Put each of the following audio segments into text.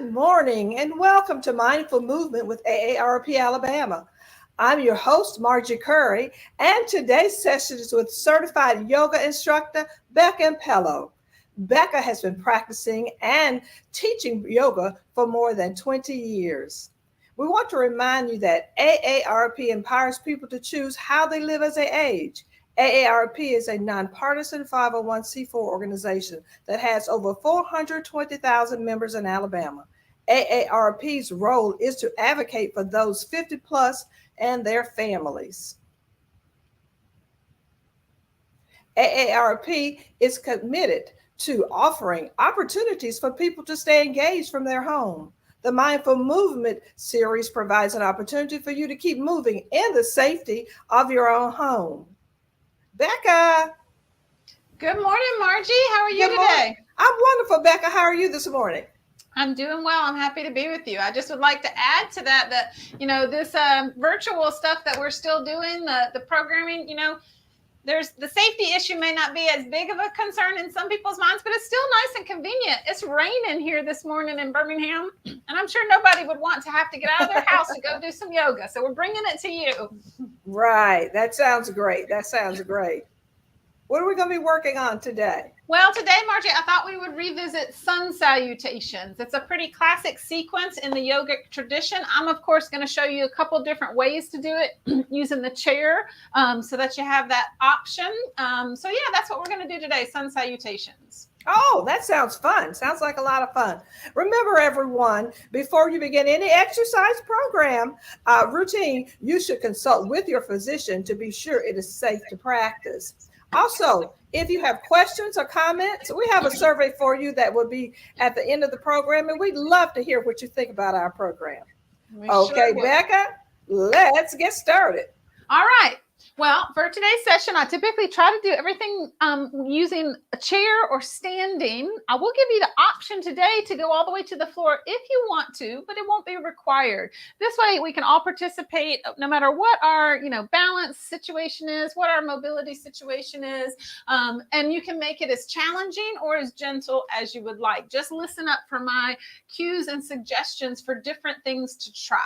Good morning and welcome to Mindful Movement with AARP Alabama. I'm your host, Margie Curry, and today's session is with certified yoga instructor Becca Impello. Becca has been practicing and teaching yoga for more than 20 years. We want to remind you that AARP empowers people to choose how they live as they age. AARP is a nonpartisan 501c4 organization that has over 420,000 members in Alabama. AARP's role is to advocate for those 50 plus and their families. AARP is committed to offering opportunities for people to stay engaged from their home. The Mindful Movement series provides an opportunity for you to keep moving in the safety of your own home. Becca. Good morning, Margie. How are you Good morning. today? I'm wonderful, Becca. How are you this morning? I'm doing well. I'm happy to be with you. I just would like to add to that this virtual stuff that we're still doing, the programming, there's the safety issue may not be as big of a concern in some people's minds, but it's still nice and convenient. It's raining here this morning in Birmingham, and I'm sure nobody would want to have to get out of their house to go do some yoga. So we're bringing it to you. Right. That sounds great. What are we going to be working on today? Well, today, Margie, I thought we would revisit sun salutations. It's a pretty classic sequence in the yogic tradition. I'm, of course, going to show you a couple different ways to do it using the chair so that you have that option. That's what we're going to do today, sun salutations. Oh, that sounds fun. Sounds like a lot of fun. Remember, everyone, before you begin any exercise program routine, you should consult with your physician to be sure it is safe to practice. Also, if you have questions or comments, we have a survey for you that will be at the end of the program, and we'd love to hear what you think about our program. Okay, Becca, let's get started. All right. Well, for today's session, I typically try to do everything using a chair or standing. I will give you the option today to go all the way to the floor if you want to, but it won't be required. This way we can all participate no matter what our, balance situation is, what our mobility situation is, and you can make it as challenging or as gentle as you would like. Just listen up for my cues and suggestions for different things to try.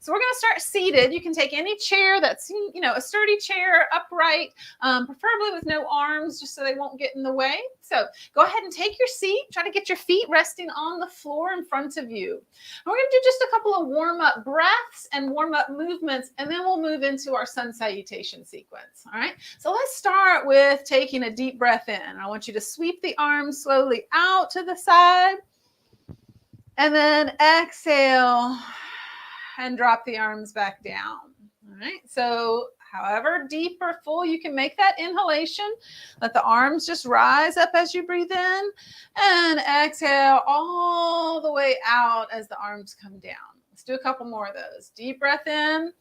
So we're going to start seated. You can take any chair that's, a sturdy chair, upright, preferably with no arms, just so they won't get in the way. So go ahead and take your seat. Try to get your feet resting on the floor in front of you. And we're going to do just a couple of warm-up breaths and warm-up movements, and then we'll move into our sun salutation sequence. All right. So let's start with taking a deep breath in. I want you to sweep the arms slowly out to the side, and then exhale and drop the arms back down. All right. So however deep or full you can make that inhalation, let the arms just rise up as you breathe in, and exhale all the way out as the arms come down. Let's do a couple more of those. Deep breath in.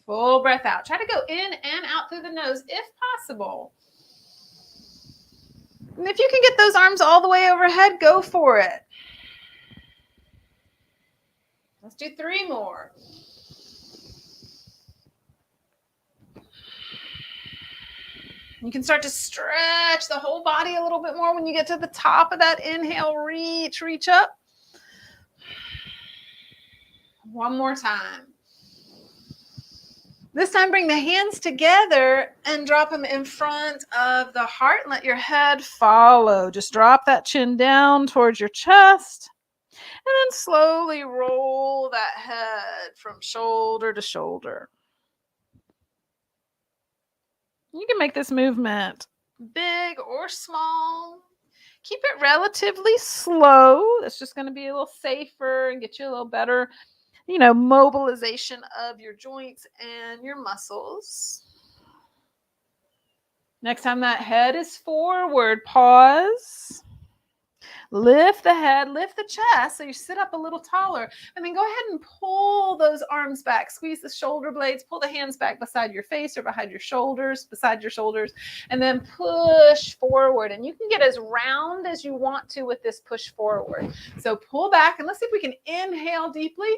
Full breath out. Try to go in and out through the nose if possible. And if you can get those arms all the way overhead, go for it. Let's do 3 more. You can start to stretch the whole body a little bit more when you get to the top of that inhale. Reach up. One more time. This time, bring the hands together and drop them in front of the heart and let your head follow. Just drop that chin down towards your chest. And then slowly roll that head from shoulder to shoulder. You can make this movement big or small. Keep it relatively slow. That's just going to be a little safer and get you a little better, mobilization of your joints and your muscles. Next time that head is forward, pause. Lift the head, lift the chest, so you sit up a little taller, and then go ahead and pull those arms back. Squeeze the shoulder blades, pull the hands back beside your face or beside your shoulders, and then push forward. And you can get as round as you want to with this push forward. So pull back, and let's see if we can inhale deeply.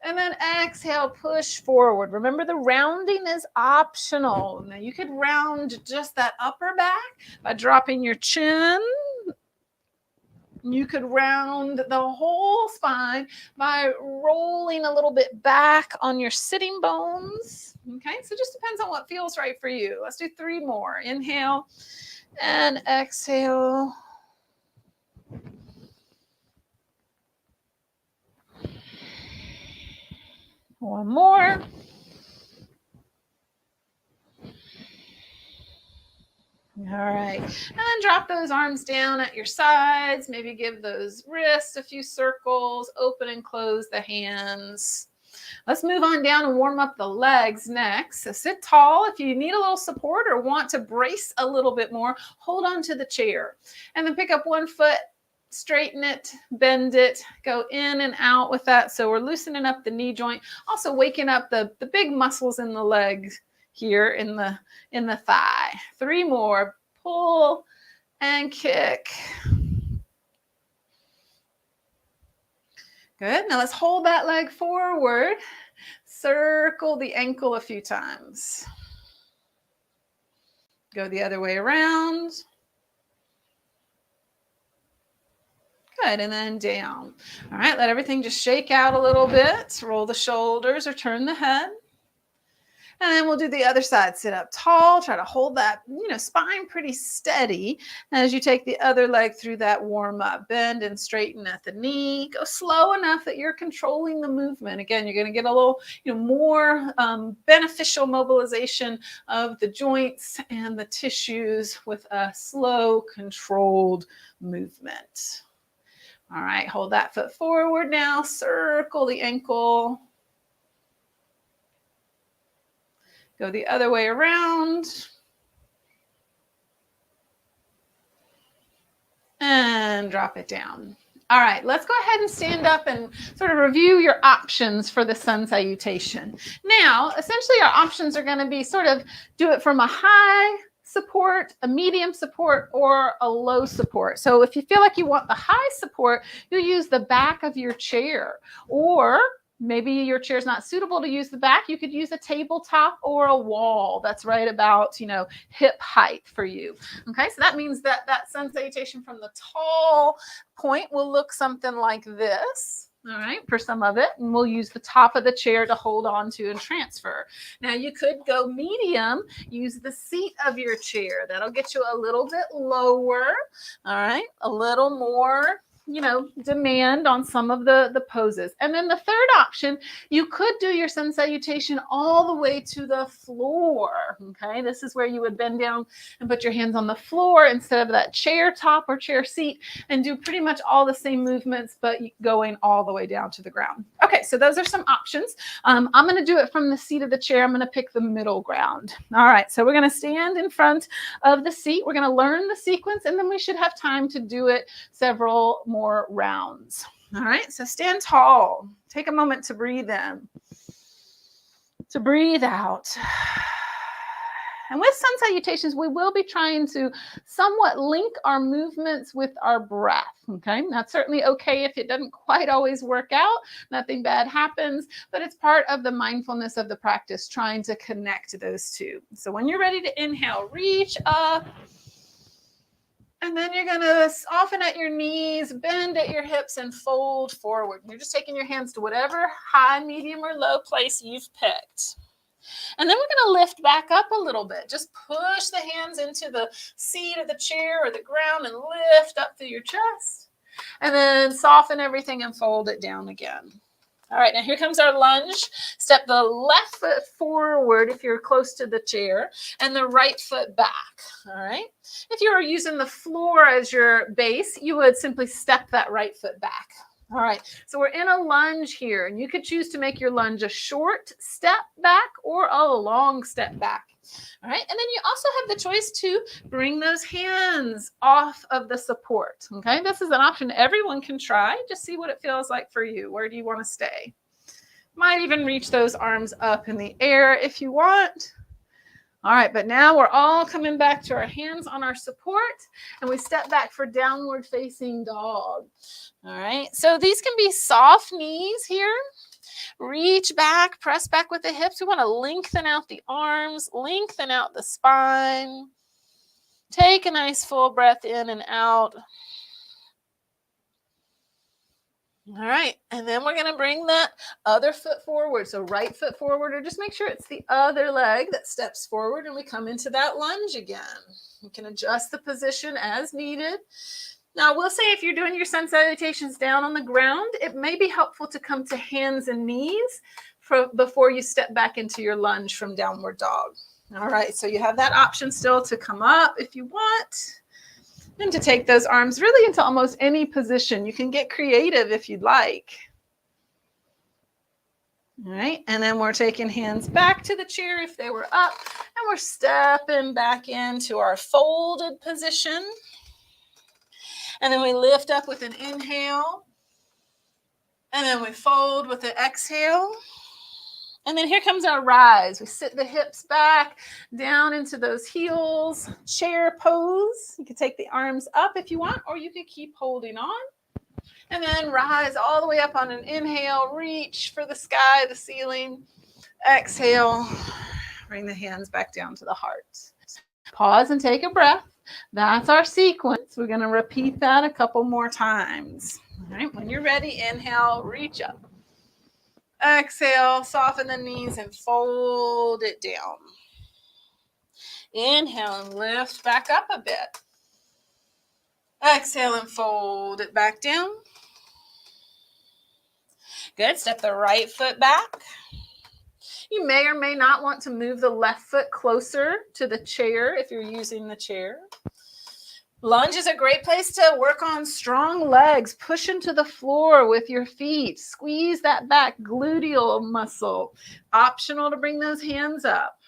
And then exhale, push forward. Remember, the rounding is optional. Now you could round just that upper back by dropping your chin. You could round the whole spine by rolling a little bit back on your sitting bones. Okay, so it just depends on what feels right for you. Let's do 3 more. Inhale and exhale. One more. All right, and then drop those arms down at your sides. Maybe give those wrists a few circles, open and close the hands. Let's move on down and warm up the legs next. So sit tall. If you need a little support or want to brace a little bit more, hold on to the chair. And then pick up one foot, straighten it, bend it, go in and out with that. So we're loosening up the knee joint, also waking up the big muscles in the legs here in the thigh. 3 more. Pull and kick. Good. Now let's hold that leg forward. Circle the ankle a few times. Go the other way around. Good. And then down. All right. Let everything just shake out a little bit. Roll the shoulders or turn the head. And then we'll do the other side. Sit up tall. Try to hold that, spine pretty steady as you take the other leg through that warm up. Bend and straighten at the knee. Go slow enough that you're controlling the movement. Again, you're going to get a little, more beneficial mobilization of the joints and the tissues with a slow, controlled movement. All right, hold that foot forward now. Circle the ankle. Go the other way around. And drop it down. All right, let's go ahead and stand up and sort of review your options for the sun salutation. Now, essentially our options are going to be sort of do it from a high support, a medium support, or a low support. So if you feel like you want the high support, you'll use the back of your chair, or maybe your chair is not suitable to use the back. You could use a tabletop or a wall that's right about, hip height for you. Okay, so that means that sun salutation from the tall point will look something like this. All right, for some of it, and we'll use the top of the chair to hold on to and transfer. Now you could go medium, use the seat of your chair. That'll get you a little bit lower. All right, a little more demand on some of the poses. And then the third option, you could do your sun salutation all the way to the floor. Okay, this is where you would bend down and put your hands on the floor instead of that chair top or chair seat, and do pretty much all the same movements, but going all the way down to the ground. Okay, so those are some options. I'm going to do it from the seat of the chair. I'm going to pick the middle ground. All right, so we're going to stand in front of the seat. We're going to learn the sequence, and then we should have time to do it several more rounds. All right, so stand tall. Take a moment to breathe in, to breathe out. And with sun salutations, we will be trying to somewhat link our movements with our breath. Okay, that's certainly okay if it doesn't quite always work out. Nothing bad happens, but it's part of the mindfulness of the practice, trying to connect those two. So when you're ready to inhale, reach up. And then you're going to soften at your knees, bend at your hips, and fold forward. You're just taking your hands to whatever high, medium, or low place you've picked. And then we're going to lift back up a little bit. Just push the hands into the seat of the chair or the ground and lift up through your chest. And then soften everything and fold it down again. All right, now here comes our lunge. Step the left foot forward if you're close to the chair, and the right foot back. All right. If you were using the floor as your base, you would simply step that right foot back. All right, so we're in a lunge here, and you could choose to make your lunge a short step back or a long step back. All right, and then you also have the choice to bring those hands off of the support. Okay, this is an option everyone can try. Just see what it feels like for you. Where do you want to stay? Might even reach those arms up in the air if you want. All right, but now we're all coming back to our hands on our support, and we step back for downward facing dog. All right, so these can be soft knees here. Reach back, press back with the hips. We want to lengthen out the arms, lengthen out the spine. Take a nice full breath in and out. All right, and then we're going to bring that other foot forward. So right foot forward, or just make sure it's the other leg that steps forward, and we come into that lunge again. You can adjust the position as needed. Now, we'll say if you're doing your sun salutations down on the ground, it may be helpful to come to hands and knees before you step back into your lunge from downward dog. All right, so you have that option still to come up if you want. And to take those arms really into almost any position. You can get creative if you'd like. All right, and then we're taking hands back to the chair if they were up, and we're stepping back into our folded position. And then we lift up with an inhale, and then we fold with an exhale. And then here comes our rise. We sit the hips back down into those heels, chair pose. You can take the arms up if you want, or you can keep holding on. And then rise all the way up on an inhale, reach for the sky, the ceiling. Exhale, bring the hands back down to the heart. Pause and take a breath. That's our sequence. We're going to repeat that a couple more times. All right, when you're ready, inhale, reach up. Exhale, soften the knees and fold it down. Inhale and lift back up a bit. Exhale and fold it back down. Good. Step the right foot back. You may or may not want to move the left foot closer to the chair if you're using the chair. Lunge is a great place to work on strong legs. Push into the floor with your feet. Squeeze that back gluteal muscle. Optional to bring those hands up.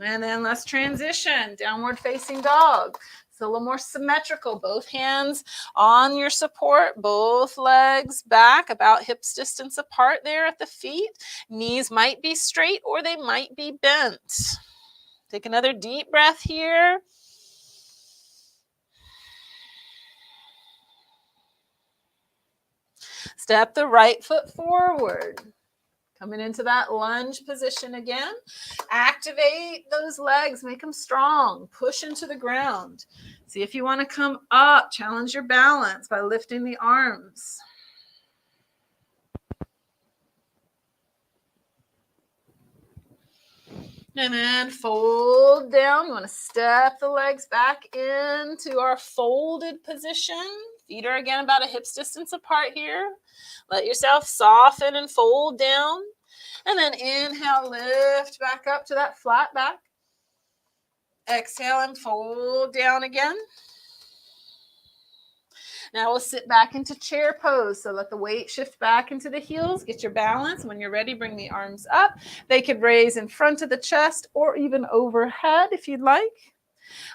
And then let's transition. Downward facing dog. It's a little more symmetrical. Both hands on your support. Both legs back about hips distance apart there at the feet. Knees might be straight or they might be bent. Take another deep breath here. Step the right foot forward. Coming into that lunge position again. Activate those legs. Make them strong. Push into the ground. See if you want to come up. Challenge your balance by lifting the arms. And then fold down. You want to step the legs back into our folded position. Feet are again about a hip's distance apart here. Let yourself soften and fold down. And then inhale, lift back up to that flat back. Exhale and fold down again. Now we'll sit back into chair pose. So let the weight shift back into the heels. Get your balance. When you're ready, bring the arms up. They could raise in front of the chest or even overhead if you'd like.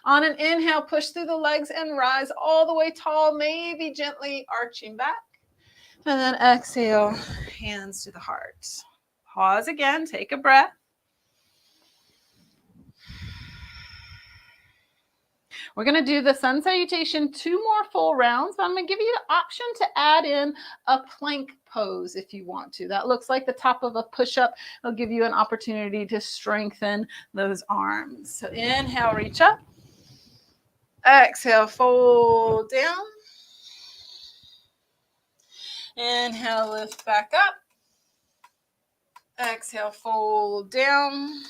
On an inhale, push through the legs and rise all the way tall, maybe gently arching back. And then exhale, hands to the heart. Pause again, take a breath. We're going to do the sun salutation 2 more full rounds, but I'm going to give you the option to add in a plank pose if you want to. That looks like the top of a push-up. It'll give you an opportunity to strengthen those arms. So inhale, reach up. Exhale, fold down. Inhale, lift back up. Exhale, fold down.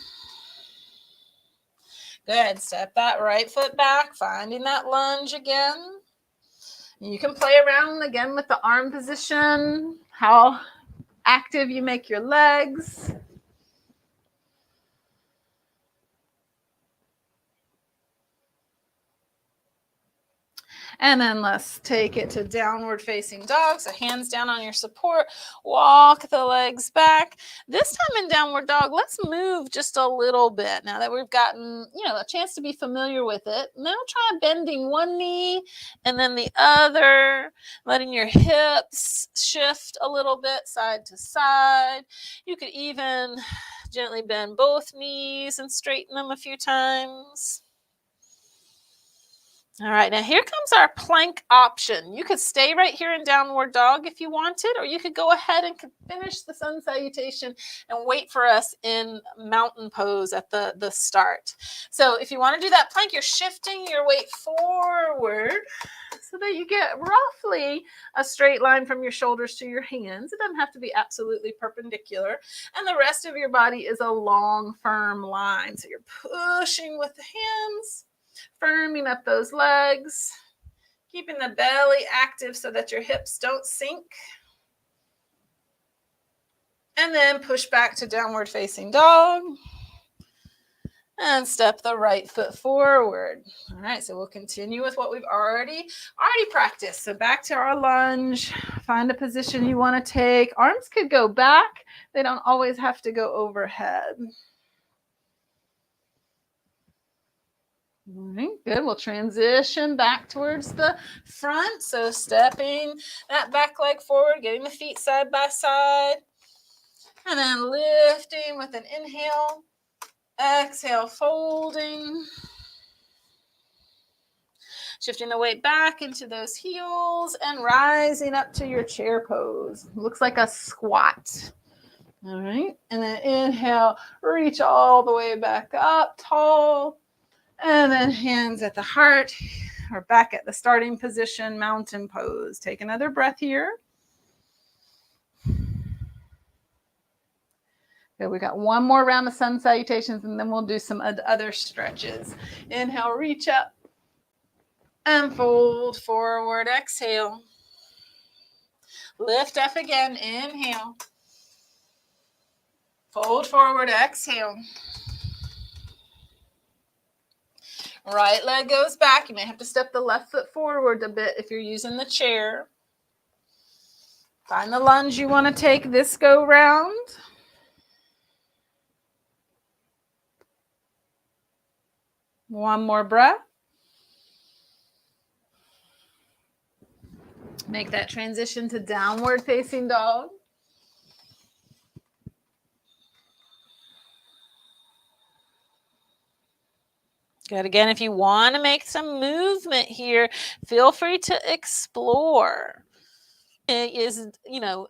Good. Step that right foot back, finding that lunge again. You can play around again with the arm position, how active you make your legs. And then let's take it to downward facing dog. So hands down on your support, walk the legs back. This time in downward dog, let's move just a little bit now that we've gotten, a chance to be familiar with it. Now try bending one knee and then the other, letting your hips shift a little bit side to side. You could even gently bend both knees and straighten them a few times. All right, now here comes our plank option. You could stay right here in downward dog if you wanted, or you could go ahead and finish the sun salutation and wait for us in mountain pose at the start. So if you want to do that plank, you're shifting your weight forward so that you get roughly a straight line from your shoulders to your hands. It doesn't have to be absolutely perpendicular. And the rest of your body is a long, firm line. So you're pushing with the hands, firming up those legs, keeping the belly active so that your hips don't sink. And then push back to downward facing dog. And step the right foot forward. All right, so we'll continue with what we've already practiced. So back to our lunge. Find a position you want to take. Arms could go back. They don't always have to go overhead. All right, good. We'll transition back towards the front. So stepping that back leg forward, getting the feet side by side. And then lifting with an inhale. Exhale, folding. Shifting the weight back into those heels and rising up to your chair pose. Looks like a squat. All right. And then inhale, reach all the way back up, tall. And then hands at the heart or back at the starting position, mountain pose. Take another breath here. Okay, we got one more round of sun salutations and then we'll do some other stretches. Inhale, reach up and fold forward. Exhale. Lift up again. Inhale. Fold forward. Exhale. Right leg goes back. You may have to step the left foot forward a bit if you're using the chair. Find the lunge you want to take this go round. One more breath. Make that transition to downward facing dog. Good. Again, if you want to make some movement here, feel free to explore. It is,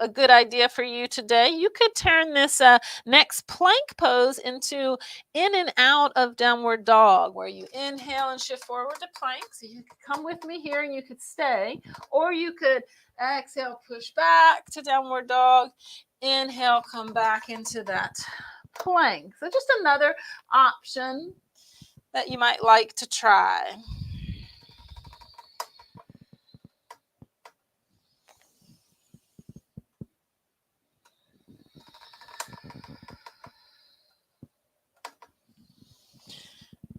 a good idea for you today. You could turn this next plank pose into in and out of downward dog, where you inhale and shift forward to plank. So you could come with me here and you could stay, or you could exhale, push back to downward dog, inhale, come back into that plank. So just another option that you might like to try.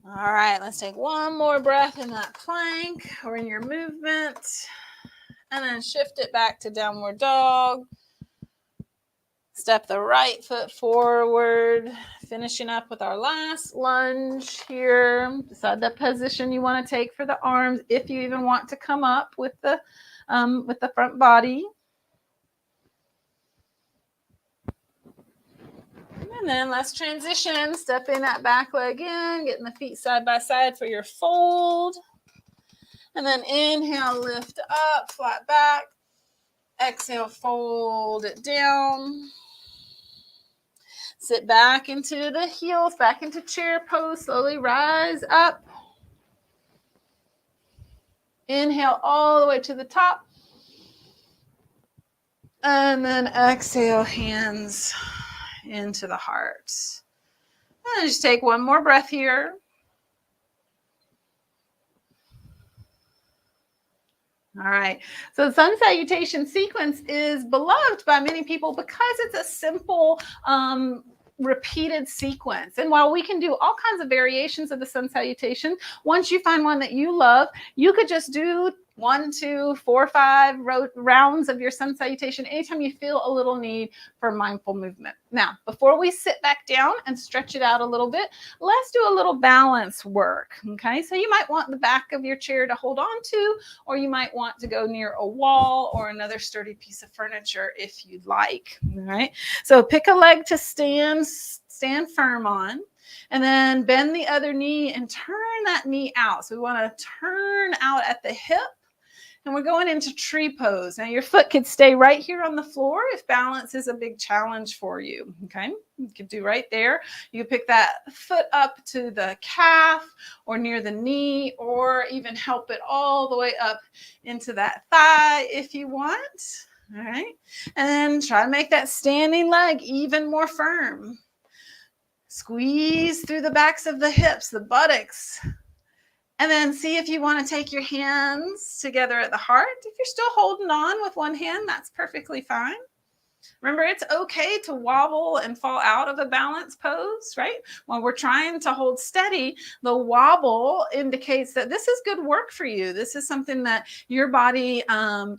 All right, let's take one more breath in that plank or in your movement, and then shift it back to downward dog. Step the right foot forward, finishing up with our last lunge here. Decide the position you want to take for the arms, if you even want to come up with the front body. And then let's transition, stepping that back leg in, getting the feet side by side for your fold. And then inhale, lift up, flat back. Exhale, fold it down. Sit back into the heels, back into chair pose, slowly rise up. Inhale all the way to the top. And then exhale, hands into the heart. And just take one more breath here. All right. So the sun salutation sequence is beloved by many people because it's a simple, repeated sequence. And while we can do all kinds of variations of the sun salutation, once you find one that you love, you could just do 1, 2, 4, 5 rounds of your sun salutation anytime you feel a little need for mindful movement. Now, before we sit back down and stretch it out a little bit, let's do a little balance work, okay? So you might want the back of your chair to hold on to, or you might want to go near a wall or another sturdy piece of furniture if you'd like, all right? So pick a leg to stand firm on. And then bend the other knee and turn that knee out. So we want to turn out at the hip. And we're going into tree pose. Now your foot could stay right here on the floor if balance is a big challenge for you, okay? You could do right there. You could pick that foot up to the calf or near the knee, or even help it all the way up into that thigh if you want, all right? And then try to make that standing leg even more firm. Squeeze through the backs of the hips, the buttocks. And then see if you want to take your hands together at the heart. If you're still holding on with one hand, that's perfectly fine. Remember, it's okay to wobble and fall out of a balance pose, right? When we're trying to hold steady, the wobble indicates that this is good work for you. This is something that your body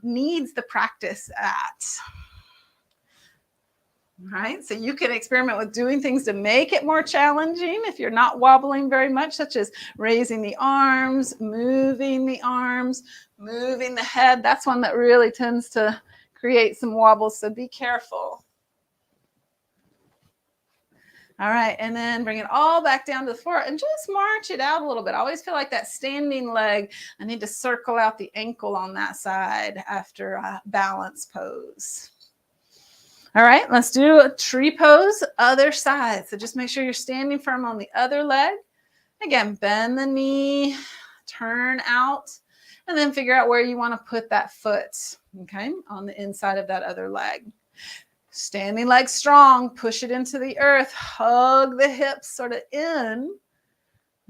needs the practice at. Right? So you can experiment with doing things to make it more challenging if you're not wobbling very much, such as raising the arms, moving the head. That's one that really tends to create some wobbles, so be careful. All right, and then bring it all back down to the floor and just march it out a little bit. I always feel like that standing leg, I need to circle out the ankle on that side after a balance pose. All right, let's do a tree pose, other side. So just make sure you're standing firm on the other leg. Again, bend the knee, turn out, and then figure out where you want to put that foot, okay, on the inside of that other leg. Standing leg strong, push it into the earth, hug the hips sort of in,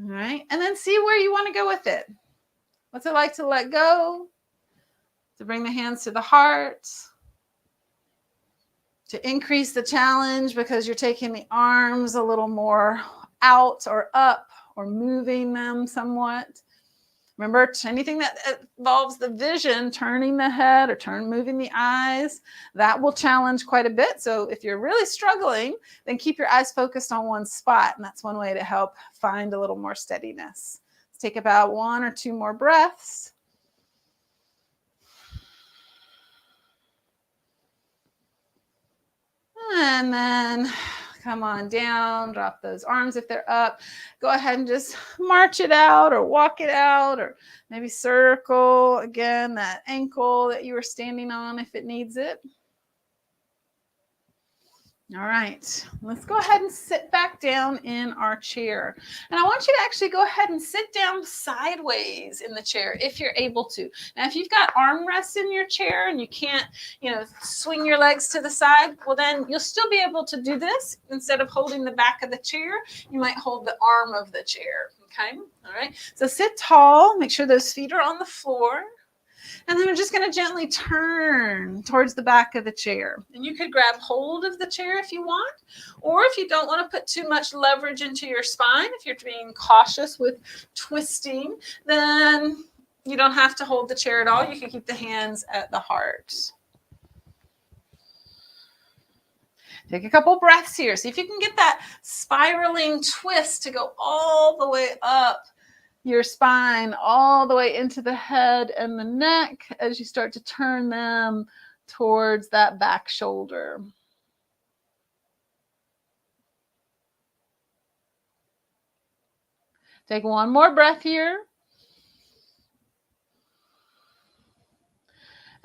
all right, and then see where you want to go with it. What's it like to let go, to bring the hands to the heart, to increase the challenge because you're taking the arms a little more out or up or moving them somewhat. Remember, anything that involves the vision, turning the head or moving the eyes, that will challenge quite a bit. So if you're really struggling, then keep your eyes focused on one spot. And that's one way to help find a little more steadiness. Let's take about 1 or 2 more breaths. And then come on down, drop those arms if they're up. Go ahead and just march it out or walk it out, or maybe circle again that ankle that you were standing on if it needs it. All right, let's go ahead and sit back down in our chair. And I want you to actually go ahead and sit down sideways in the chair if you're able to. Now, if you've got armrests in your chair and you can't, swing your legs to the side, well, then you'll still be able to do this. Instead of holding the back of the chair, you might hold the arm of the chair, okay? All right, so sit tall, make sure those feet are on the floor. And then we're just going to gently turn towards the back of the chair. And you could grab hold of the chair if you want, or if you don't want to put too much leverage into your spine, if you're being cautious with twisting, then you don't have to hold the chair at all. You can keep the hands at the heart. Take a couple breaths here. See if you can get that spiraling twist to go all the way up your spine, all the way into the head and the neck as you start to turn them towards that back shoulder. Take one more breath here.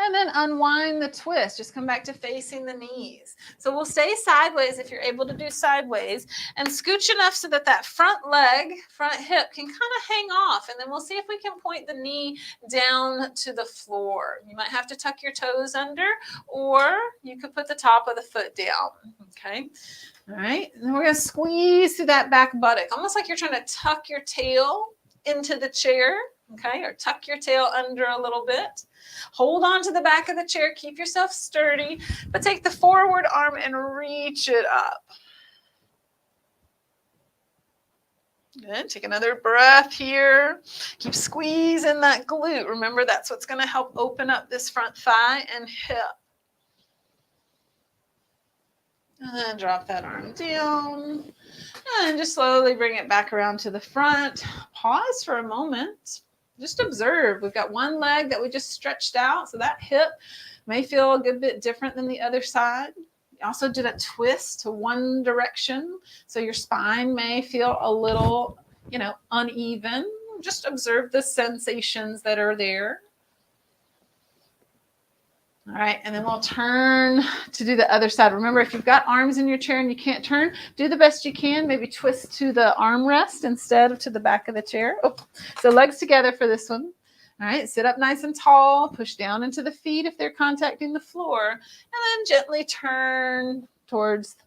And then unwind the twist. Just come back to facing the knees. So we'll stay sideways if you're able to do sideways, and scooch enough so that that front leg, front hip can kind of hang off. And then we'll see if we can point the knee down to the floor. You might have to tuck your toes under, or you could put the top of the foot down. Okay. All right. And then we're going to squeeze through that back buttock, almost like you're trying to tuck your tail into the chair. Okay, or tuck your tail under a little bit. Hold on to the back of the chair. Keep yourself sturdy, but take the forward arm and reach it up. Good. Take another breath here. Keep squeezing that glute. Remember, that's what's going to help open up this front thigh and hip. And then drop that arm down. And just slowly bring it back around to the front. Pause for a moment. Just observe. We've got one leg that we just stretched out. So that hip may feel a good bit different than the other side. You also did a twist to one direction. So your spine may feel a little, uneven. Just observe the sensations that are there. All right, and then we'll turn to do the other side. Remember, if you've got arms in your chair and you can't turn, do the best you can. Maybe twist to the armrest instead of to the back of the chair. Oh, so legs together for this one. All right, sit up nice and tall. Push down into the feet if they're contacting the floor. And then gently turn towards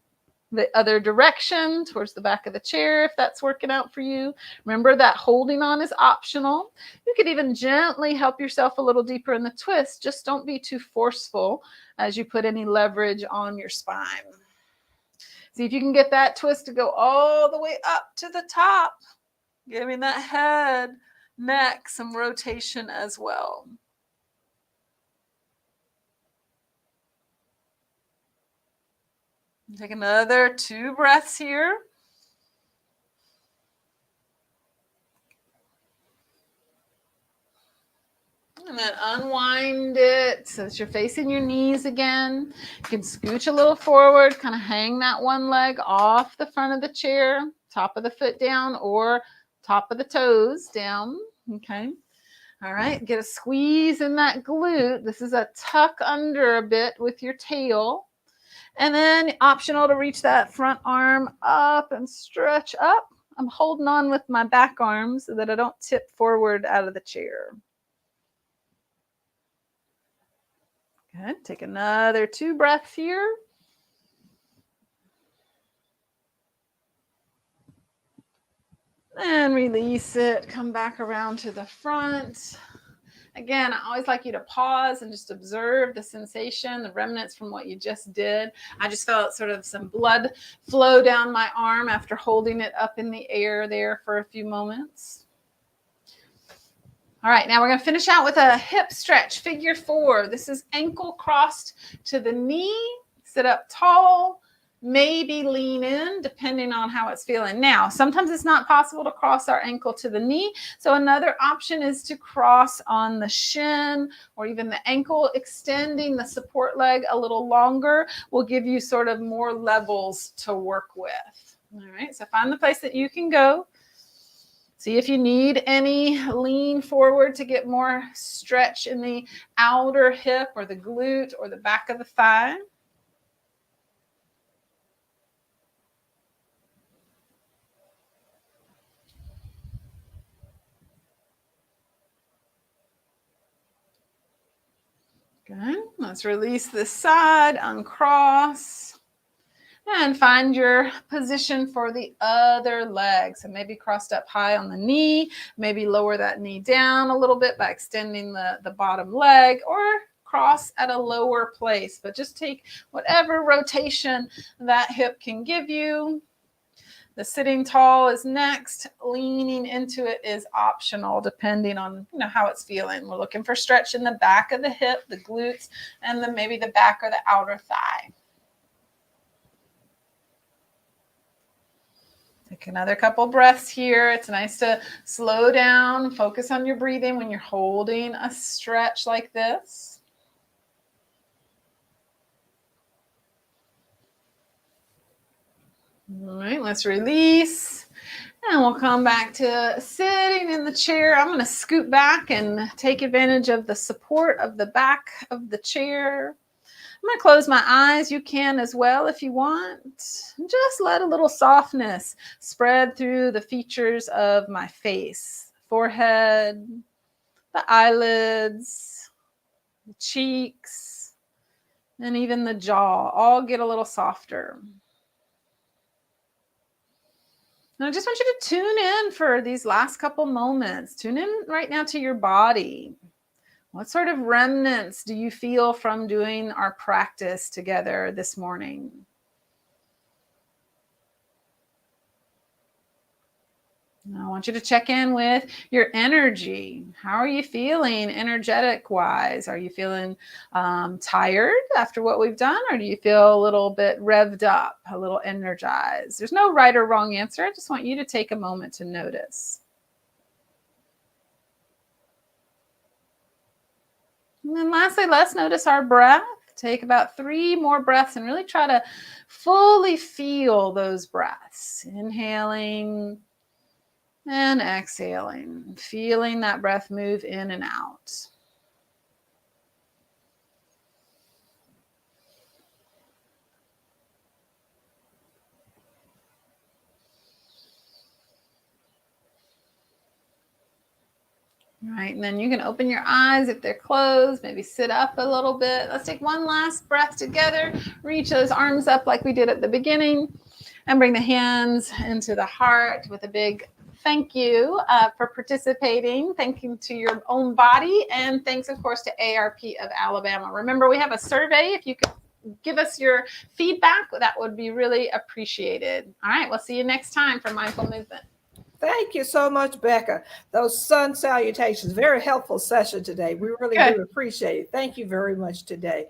the other direction, towards the back of the chair if that's working out for you. Remember that holding on is optional. You could even gently help yourself a little deeper in the twist. Just don't be too forceful as you put any leverage on your spine. See if you can get that twist to go all the way up to the top, giving that head, neck some rotation as well. Take another 2 breaths here. And then unwind it so that you're facing your knees again. You can scooch a little forward, kind of hang that one leg off the front of the chair, top of the foot down or top of the toes down. Okay. All right. Get a squeeze in that glute. This is a tuck under a bit with your tail. And then optional to reach that front arm up and stretch up. I'm holding on with my back arm so that I don't tip forward out of the chair. Good. Take another 2 breaths here. And release it. Come back around to the front. Again, I always like you to pause and just observe the sensation, the remnants from what you just did. I just felt sort of some blood flow down my arm after holding it up in the air there for a few moments. All right, now we're going to finish out with a hip stretch, figure 4. This is ankle crossed to the knee. Sit up tall. Maybe lean in depending on how it's feeling. Now, sometimes it's not possible to cross our ankle to the knee. So another option is to cross on the shin or even the ankle. Extending the support leg a little longer will give you sort of more levels to work with. All right, so find the place that you can go. See if you need any lean forward to get more stretch in the outer hip or the glute or the back of the thigh. Good. Let's release this side, uncross, and find your position for the other leg. So maybe crossed up high on the knee, maybe lower that knee down a little bit by extending the bottom leg, or cross at a lower place. But just take whatever rotation that hip can give you. The sitting tall is next. Leaning into it is optional depending on how it's feeling. We're looking for stretch in the back of the hip, the glutes, and then maybe the back or the outer thigh. Take another couple breaths here. It's nice to slow down, focus on your breathing when you're holding a stretch like this. All right, let's release. And we'll come back to sitting in the chair. I'm going to scoot back and take advantage of the support of the back of the chair. I'm going to close my eyes. You can as well if you want. Just let a little softness spread through the features of my face. Forehead, the eyelids, the cheeks, and even the jaw. All get a little softer. And I just want you to tune in for these last couple moments. Tune in right now to your body. What sort of remnants do you feel from doing our practice together this morning? I want you to check in with your energy. How are you feeling energetic wise? Are you feeling tired after what we've done? Or do you feel a little bit revved up, a little energized? There's no right or wrong answer. I just want you to take a moment to notice. And then lastly, let's notice our breath. Take about 3 more breaths and really try to fully feel those breaths. Inhaling and exhaling, feeling that breath move in and out. All right, and then you can open your eyes if they're closed, maybe sit up a little bit. Let's take one last breath together. Reach those arms up like we did at the beginning and bring the hands into the heart with a big thank you for participating. Thank you to your own body, and thanks, of course, to AARP of Alabama. Remember, we have a survey. If you could give us your feedback, that would be really appreciated. All right, we'll see you next time for Mindful Movement. Thank you so much, Becca. Those sun salutations, very helpful session today. We really do appreciate it. Thank you very much today.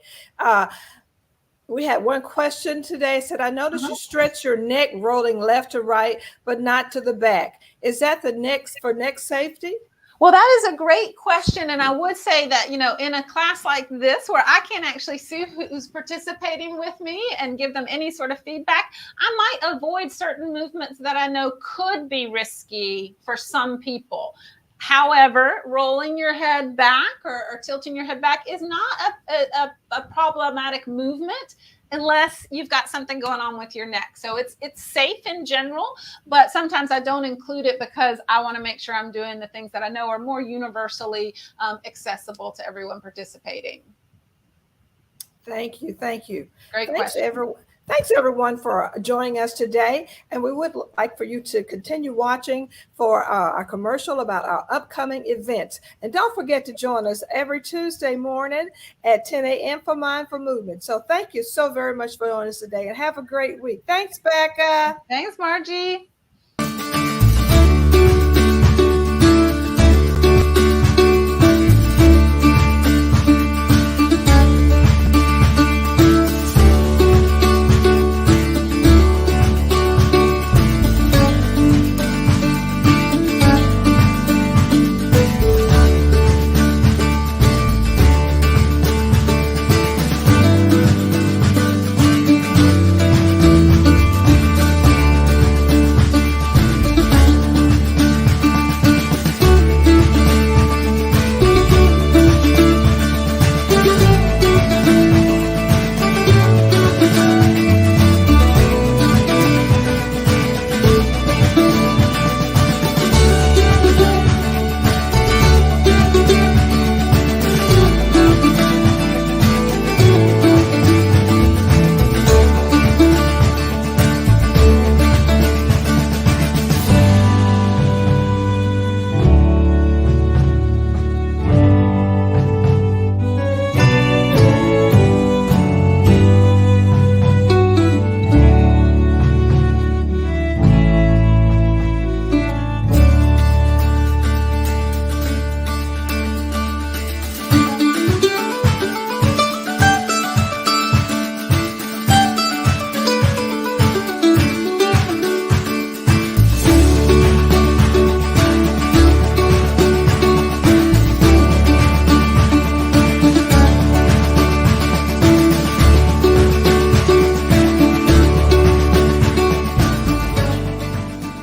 We had one question today. It said, I noticed you stretch your neck rolling left to right, but not to the back. Is that the neck for neck safety? Well, that is a great question. And I would say that, in a class like this, where I can't actually see who's participating with me and give them any sort of feedback, I might avoid certain movements that I know could be risky for some people. However, rolling your head back or tilting your head back is not a problematic movement unless you've got something going on with your neck. So it's safe in general, but sometimes I don't include it because I want to make sure I'm doing the things that I know are more universally accessible to everyone participating. Thank you. Thank you. Great question. Thanks, everyone, for joining us today. And we would like for you to continue watching for our commercial about our upcoming events. And don't forget to join us every Tuesday morning at 10 a.m. for Mindful Movement. So thank you so very much for joining us today, and have a great week. Thanks, Becca. Thanks, Margie.